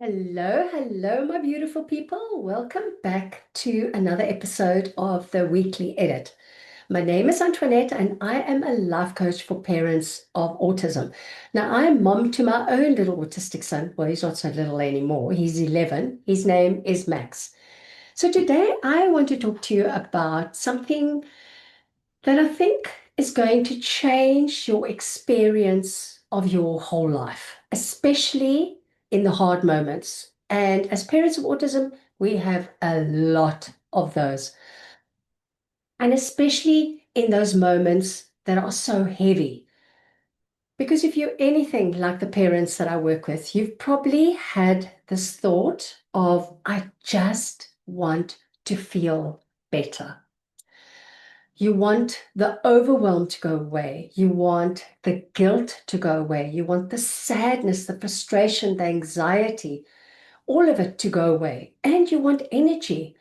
Hello, hello, my beautiful people. Welcome back to another episode of the Weekly Edit. My name is Antoinette, and I am a life coach for parents of autism. Now, I am mom to my own little autistic son. Well, he's not so little anymore. He's 11. His name is Max. So, today I want to talk to you about something that I think is going to change your experience of your whole life, especially in the hard moments. And as parents of autism, we have a lot of those, and especially in those moments that are so heavy. Because if you're anything like the parents that I work with, you've probably had this thought of, I just want to feel better. You want the overwhelm to go away. You want the guilt to go away. You want the sadness, the frustration, the anxiety, all of it to go away. And you want energy.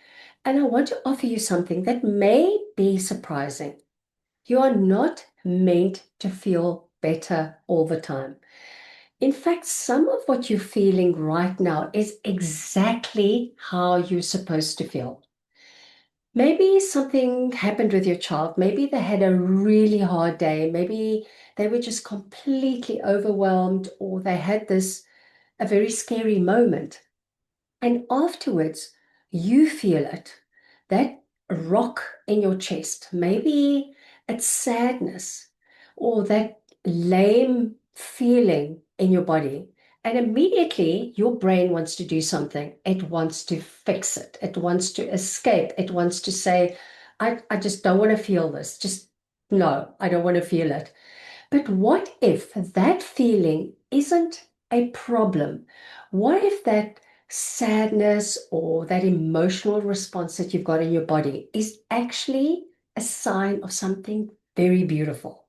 And I want to offer you something that may be surprising. You are not meant to feel better all the time. In fact, some of what you're feeling right now is exactly how you're supposed to feel. Maybe something happened with your child. Maybe they had a really hard day. Maybe they were just completely overwhelmed, or they had a very scary moment. And afterwards, you feel it, that rock in your chest. Maybe it's sadness or that lame feeling in your body. And immediately your brain wants to do something. It wants to fix it. It wants to escape. It wants to say, I just don't want to feel this. Just no, I don't want to feel it. But what if that feeling isn't a problem? What if that sadness or that emotional response that you've got in your body is actually a sign of something very beautiful?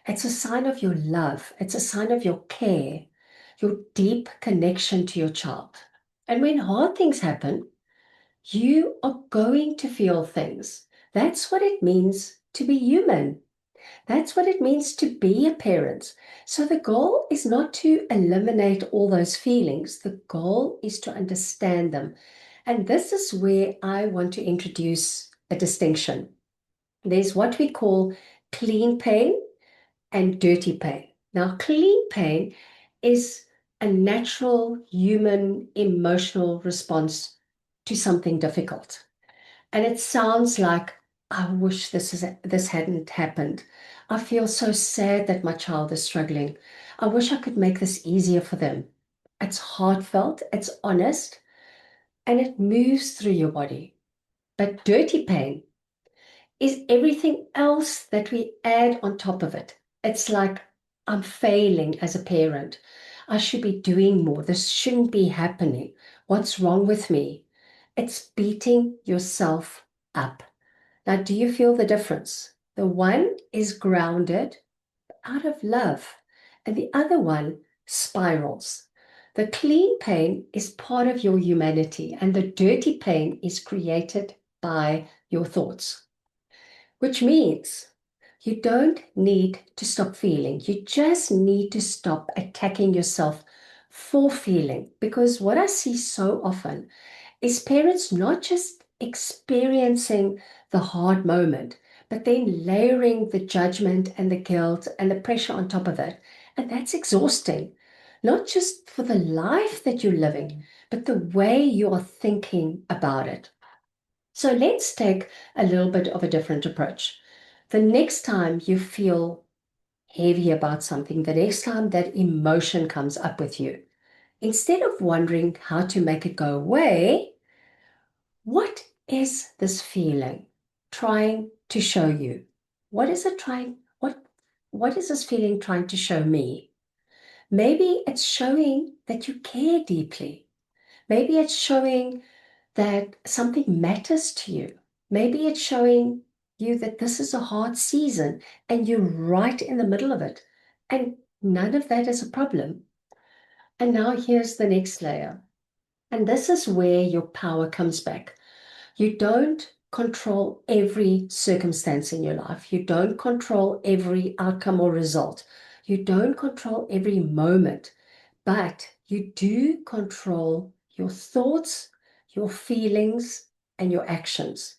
It's a sign of your love. It's a sign of your care, your deep connection to your child. And when hard things happen, you are going to feel things. That's what it means to be human. That's what it means to be a parent. So the goal is not to eliminate all those feelings. The goal is to understand them. And this is where I want to introduce a distinction. There's what we call clean pain and dirty pain. Now, clean pain is a natural human emotional response to something difficult. And it sounds like, I wish this hadn't happened. I feel so sad that my child is struggling. I wish I could make this easier for them. It's heartfelt, it's honest, and it moves through your body. But dirty pain is everything else that we add on top of it. It's like, I'm failing as a parent. I should be doing more. This shouldn't be happening. What's wrong with me? It's beating yourself up. Now, do you feel the difference? The one is grounded out of love, and the other one spirals. The clean pain is part of your humanity, and the dirty pain is created by your thoughts, which means you don't need to stop feeling. You just need to stop attacking yourself for feeling. Because what I see so often is parents not just experiencing the hard moment, but then layering the judgment and the guilt and the pressure on top of it. And that's exhausting, not just for the life that you're living, but the way you are thinking about it. So let's take a little bit of a different approach. The next time you feel heavy about something, the next time that emotion comes up with you, instead of wondering how to make it go away, what is this feeling trying to show you? What is it trying, what is this feeling trying to show me? Maybe it's showing that you care deeply. Maybe it's showing that something matters to you. Maybe it's showing you that this is a hard season and you're right in the middle of it. And none of that is a problem. And now here's the next layer. And this is where your power comes back. You don't control every circumstance in your life. You don't control every outcome or result. You don't control every moment, but you do control your thoughts, your feelings, and your actions.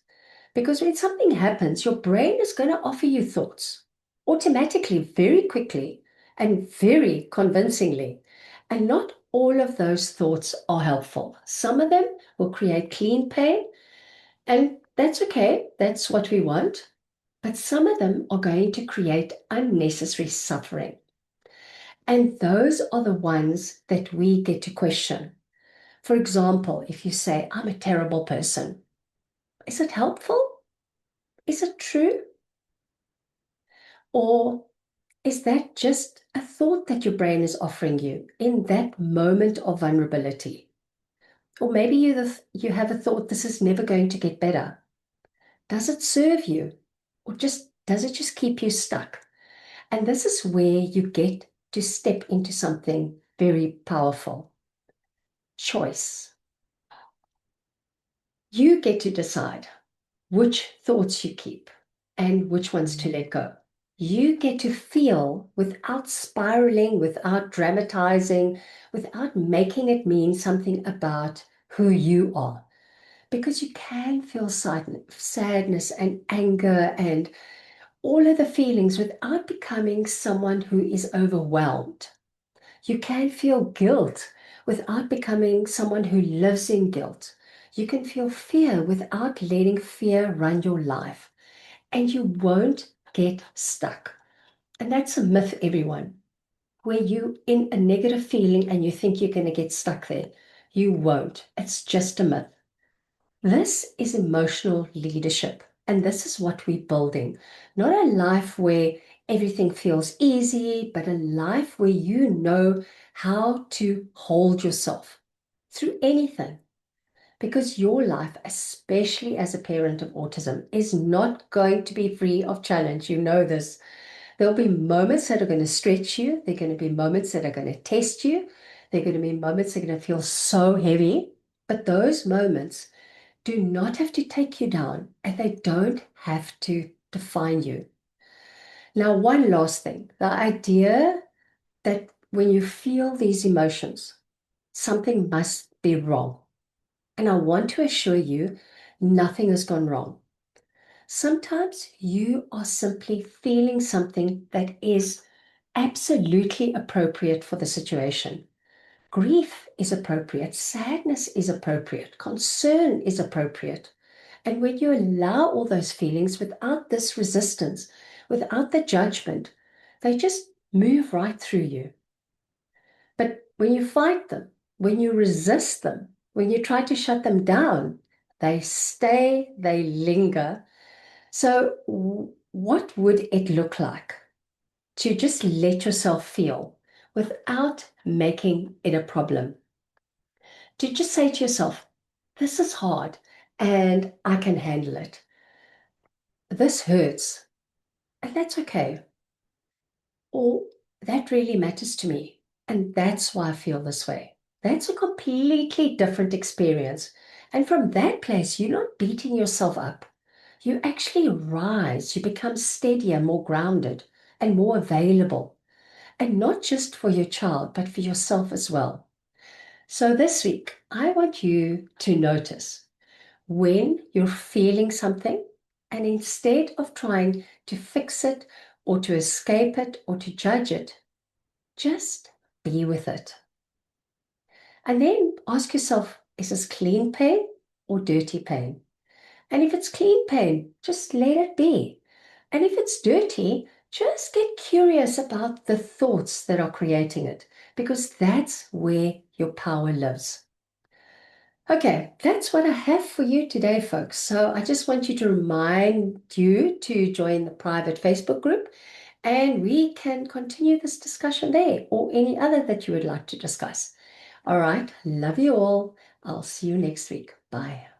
Because when something happens, your brain is going to offer you thoughts automatically, very quickly, and very convincingly. And not all of those thoughts are helpful. Some of them will create clean pain, and that's okay. That's what we want. But some of them are going to create unnecessary suffering. And those are the ones that we get to question. For example, if you say, I'm a terrible person, is it helpful? Is it true? Or is that just a thought that your brain is offering you in that moment of vulnerability? Or maybe you have a thought, this is never going to get better. Does it serve you? Or does it just keep you stuck? And this is where you get to step into something very powerful. Choice. You get to decide which thoughts you keep and which ones to let go. You get to feel without spiraling, without dramatizing, without making it mean something about who you are. Because you can feel sadness and anger and all of the feelings without becoming someone who is overwhelmed. You can feel guilt without becoming someone who lives in guilt. You can feel fear without letting fear run your life. And you won't get stuck. And that's a myth, everyone, where you in a negative feeling and you think you're going to get stuck there. You won't. It's just a myth. This is emotional leadership. And this is what we're building. Not a life where everything feels easy, but a life where you know how to hold yourself through anything. Because your life, especially as a parent of autism, is not going to be free of challenge. You know this. There'll be moments that are going to stretch you. There are going to be moments that are going to test you. There are going to be moments that are going to feel so heavy. But those moments do not have to take you down, and they don't have to define you. Now, one last thing, the idea that when you feel these emotions, something must be wrong. And I want to assure you, nothing has gone wrong. Sometimes you are simply feeling something that is absolutely appropriate for the situation. Grief is appropriate, sadness is appropriate, concern is appropriate. And when you allow all those feelings without this resistance, without the judgment, they just move right through you. But when you fight them, when you resist them, when you try to shut them down, they stay, they linger. So, what would it look like to just let yourself feel without making it a problem? To just say to yourself, this is hard and I can handle it. This hurts and that's okay. Or that really matters to me and that's why I feel this way. That's a completely different experience. And from that place, you're not beating yourself up. You actually rise, you become steadier, more grounded, and more available. And not just for your child, but for yourself as well. So this week, I want you to notice when you're feeling something, and instead of trying to fix it or to escape it or to judge it, just be with it. And then ask yourself, is this clean pain or dirty pain? And if it's clean pain, just let it be. And if it's dirty, just get curious about the thoughts that are creating it, because that's where your power lives. Okay, that's what I have for you today, folks. So I just want you to remind you to join the private Facebook group, and we can continue this discussion there or any other that you would like to discuss. All right, love you all. I'll see you next week. Bye.